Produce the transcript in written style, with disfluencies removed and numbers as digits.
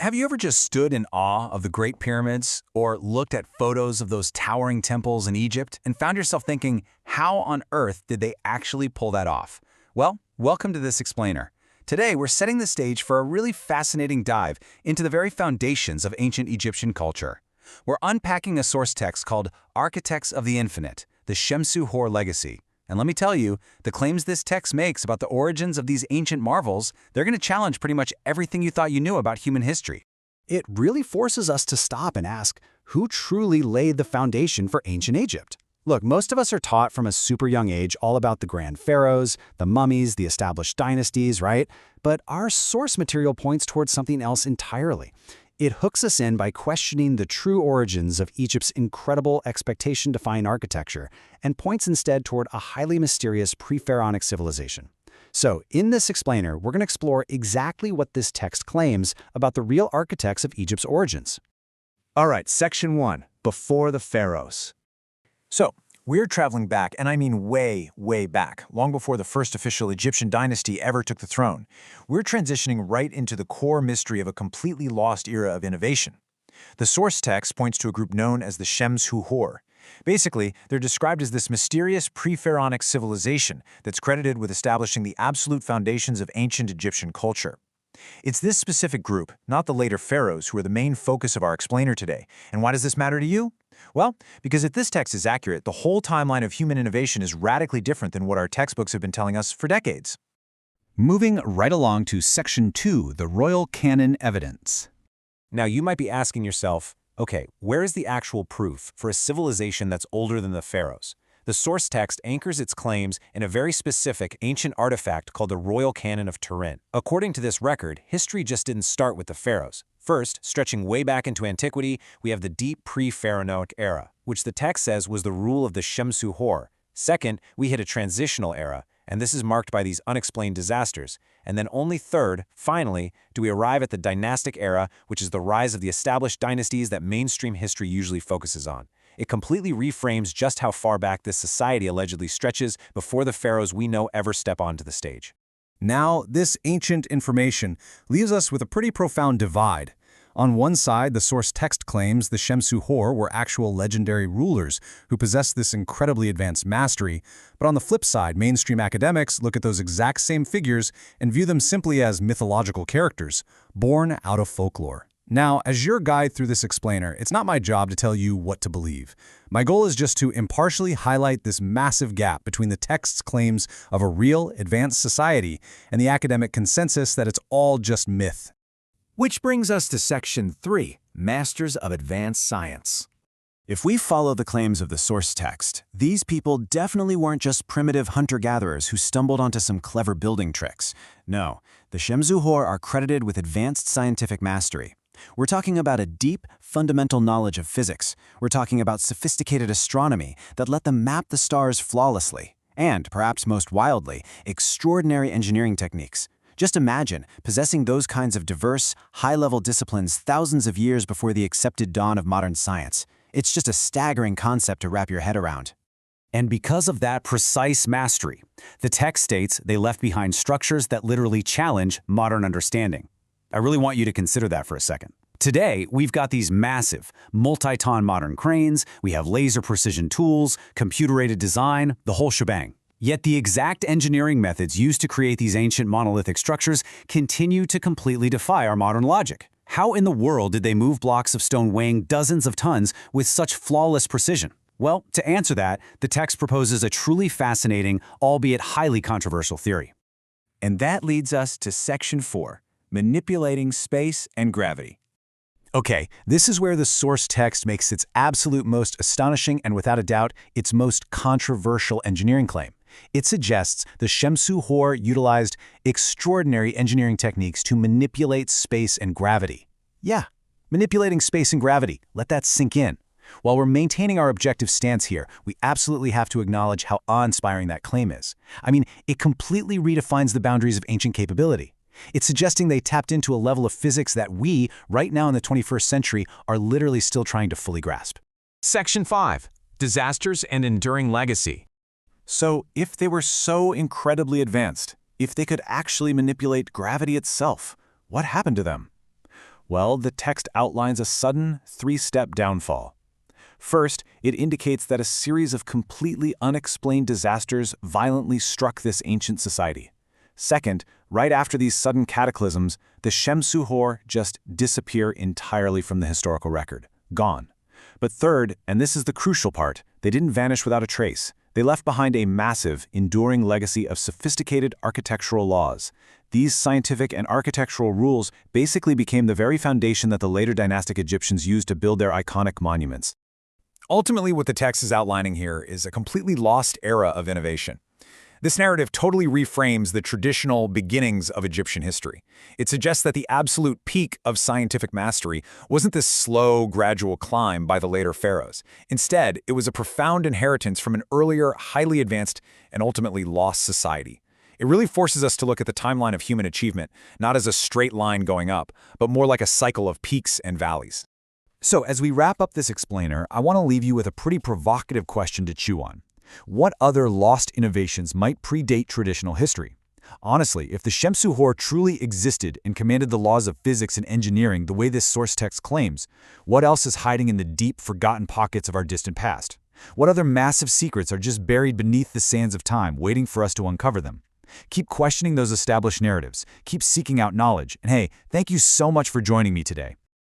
Have you ever just stood in awe of the Great Pyramids or looked at photos of those towering temples in Egypt and found yourself thinking, how on earth did they actually pull that off? Well, welcome to this explainer. Today, we're setting the stage for a really fascinating dive into the very foundations of ancient Egyptian culture. We're unpacking a source text called Architects of the Infinite, the Shemsu Hor Legacy. And let me tell you, the claims this text makes about the origins of these ancient marvels, they're going to challenge pretty much everything you thought you knew about human history. It really forces us to stop and ask, who truly laid the foundation for ancient Egypt? Look, most of us are taught from a super young age all about the grand pharaohs, the mummies, the established dynasties, right? But our source material points towards something else entirely. It hooks us in by questioning the true origins of Egypt's incredible expectation-defying architecture and points instead toward a highly mysterious pre-pharaonic civilization. So, in this explainer, we're going to explore exactly what this text claims about the real architects of Egypt's origins. All right, Section 1, Before the Pharaohs. So, we're traveling back, and I mean way, way back, long before the first official Egyptian dynasty ever took the throne. We're transitioning right into the core mystery of a completely lost era of innovation. The source text points to a group known as the Shemsu Hor. Basically, they're described as this mysterious pre-pharaonic civilization that's credited with establishing the absolute foundations of ancient Egyptian culture. It's this specific group, not the later pharaohs, who are the main focus of our explainer today. And why does this matter to you? Well, because if this text is accurate, the whole timeline of human innovation is radically different than what our textbooks have been telling us for decades. Moving right along to Section 2, the Royal Canon Evidence. Now, you might be asking yourself, okay, where is the actual proof for a civilization that's older than the pharaohs? The source text anchors its claims in a very specific ancient artifact called the Royal Canon of Turin. According to this record, history just didn't start with the pharaohs. First, stretching way back into antiquity, we have the deep pre-pharaonic era, which the text says was the rule of the Shemsu Hor. Second, we hit a transitional era, and this is marked by these unexplained disasters. And then only third, finally, do we arrive at the dynastic era, which is the rise of the established dynasties that mainstream history usually focuses on. It completely reframes just how far back this society allegedly stretches before the pharaohs we know ever step onto the stage. Now, this ancient information leaves us with a pretty profound divide. On one side, the source text claims the Shemsu Hor were actual legendary rulers who possessed this incredibly advanced mastery, but on the flip side, mainstream academics look at those exact same figures and view them simply as mythological characters, born out of folklore. Now, as your guide through this explainer, it's not my job to tell you what to believe. My goal is just to impartially highlight this massive gap between the text's claims of a real, advanced society and the academic consensus that it's all just myth. Which brings us to Section 3, Masters of Advanced Science. If we follow the claims of the source text, these people definitely weren't just primitive hunter-gatherers who stumbled onto some clever building tricks. No, the Shemsu Hor are credited with advanced scientific mastery. We're talking about a deep, fundamental knowledge of physics. We're talking about sophisticated astronomy that let them map the stars flawlessly. And, perhaps most wildly, extraordinary engineering techniques. Just imagine possessing those kinds of diverse, high-level disciplines thousands of years before the accepted dawn of modern science. It's just a staggering concept to wrap your head around. And because of that precise mastery, the text states they left behind structures that literally challenge modern understanding. I really want you to consider that for a second. Today, we've got these massive, multi-ton modern cranes, we have laser precision tools, computer-aided design, the whole shebang. Yet the exact engineering methods used to create these ancient monolithic structures continue to completely defy our modern logic. How in the world did they move blocks of stone weighing dozens of tons with such flawless precision? Well, to answer that, the text proposes a truly fascinating, albeit highly controversial theory. And that leads us to Section 4, Manipulating Space and Gravity. Okay, this is where the source text makes its absolute most astonishing and without a doubt, its most controversial engineering claim. It suggests the Shemsu Hor utilized extraordinary engineering techniques to manipulate space and gravity. Yeah, manipulating space and gravity. Let that sink in. While we're maintaining our objective stance here, we absolutely have to acknowledge how awe-inspiring that claim is. I mean, it completely redefines the boundaries of ancient capability. It's suggesting they tapped into a level of physics that we, right now in the 21st century, are literally still trying to fully grasp. Section 5. Disasters and Enduring Legacy. So, if they were so incredibly advanced, if they could actually manipulate gravity itself, what happened to them? Well, the text outlines a sudden, three-step downfall. First, it indicates that a series of completely unexplained disasters violently struck this ancient society. Second, right after these sudden cataclysms, the Shemsu Hor just disappear entirely from the historical record. Gone. But third, and this is the crucial part, they didn't vanish without a trace. They left behind a massive, enduring legacy of sophisticated architectural laws. These scientific and architectural rules basically became the very foundation that the later dynastic Egyptians used to build their iconic monuments. Ultimately, what the text is outlining here is a completely lost era of innovation. This narrative totally reframes the traditional beginnings of Egyptian history. It suggests that the absolute peak of scientific mastery wasn't this slow, gradual climb by the later pharaohs. Instead, it was a profound inheritance from an earlier, highly advanced, and ultimately lost society. It really forces us to look at the timeline of human achievement, not as a straight line going up, but more like a cycle of peaks and valleys. So, as we wrap up this explainer, I want to leave you with a pretty provocative question to chew on. What other lost innovations might predate traditional history? Honestly, if the Shemsu Hor truly existed and commanded the laws of physics and engineering the way this source text claims, what else is hiding in the deep, forgotten pockets of our distant past? What other massive secrets are just buried beneath the sands of time, waiting for us to uncover them? Keep questioning those established narratives, keep seeking out knowledge, and hey, thank you so much for joining me today.